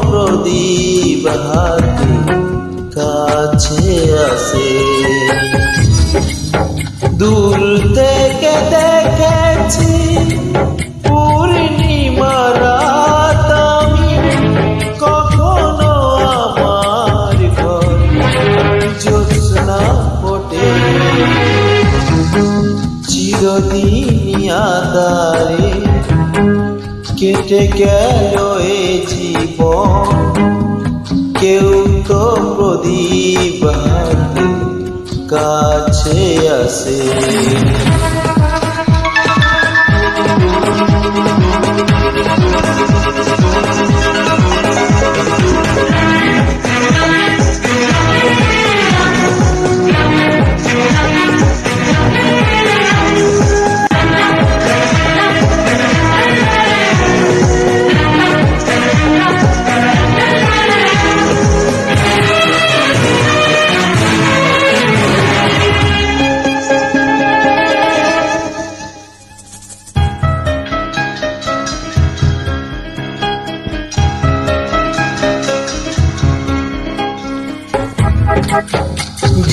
প্রদীপ হাতে কাছে আসে। দূর থেকে দেখেছি পূর্ণিমা রাত আমি, কখনো আমার ঘর জ্যোৎস্না ফোটে। চিরদিন আঁধারে কেটে গেল এ জীবন, কেউ তো প্রদীপ হাতে কাছে আসে।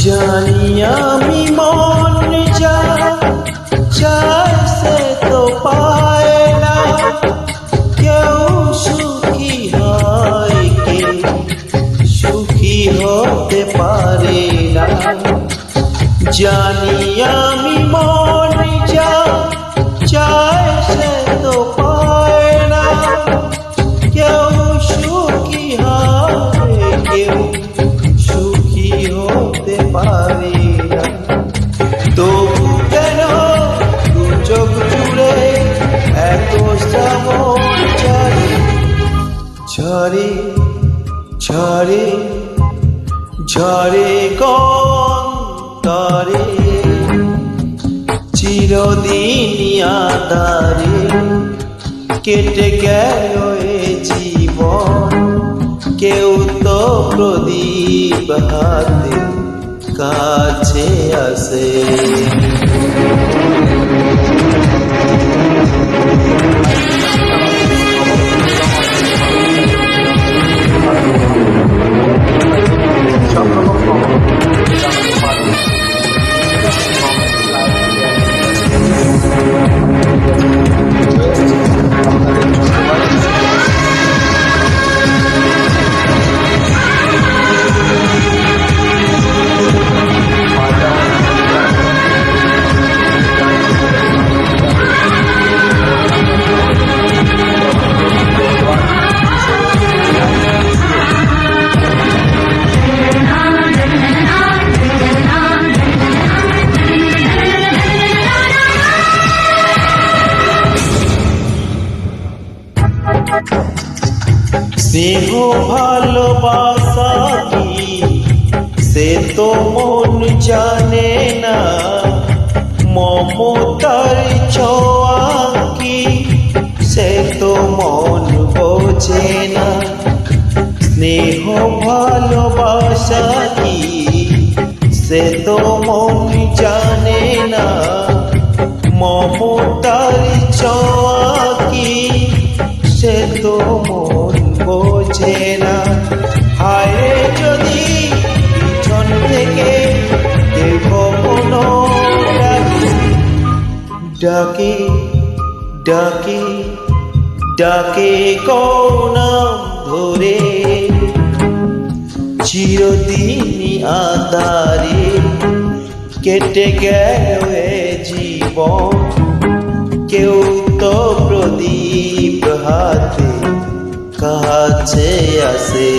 জানি আমি মন যা চায় সে তো পায় না, কেউ সুখী হয় কেউ সুখী হতে পারে না। জানি আমি মন যা চায় সে তো পায় না, কেউ সুখী হয় কেউ সুখী হতে পারে না। তবু কেন দু চোখ জুড়ে এত শ্রাবণ ঝরে ঝরে ঝরে গন্তরে। চিরদিন আঁধারে কেটে গেল এ জীবন, কেউ তো প্রদীপ হাতে কাছে আসে। স্নেহ ভালোবাসা কি সে তো মন জানে না, মমতার ছোঁয়া কি সে তো মন বোঝে না। স্নেহ ভালোবাসা কি সে তো মন জানে না, মমতার ছোঁয়া কি সে তো মন বোঝে না। হায় যদি পিছন থেকে কেউ কখনো ডাকে ডাকে ডাকে কোন ধরে, চিরদিন আঁধারে কেটে গেল এ জীবন, কেউ তো প্রদীপ হাতে কাছে আসে।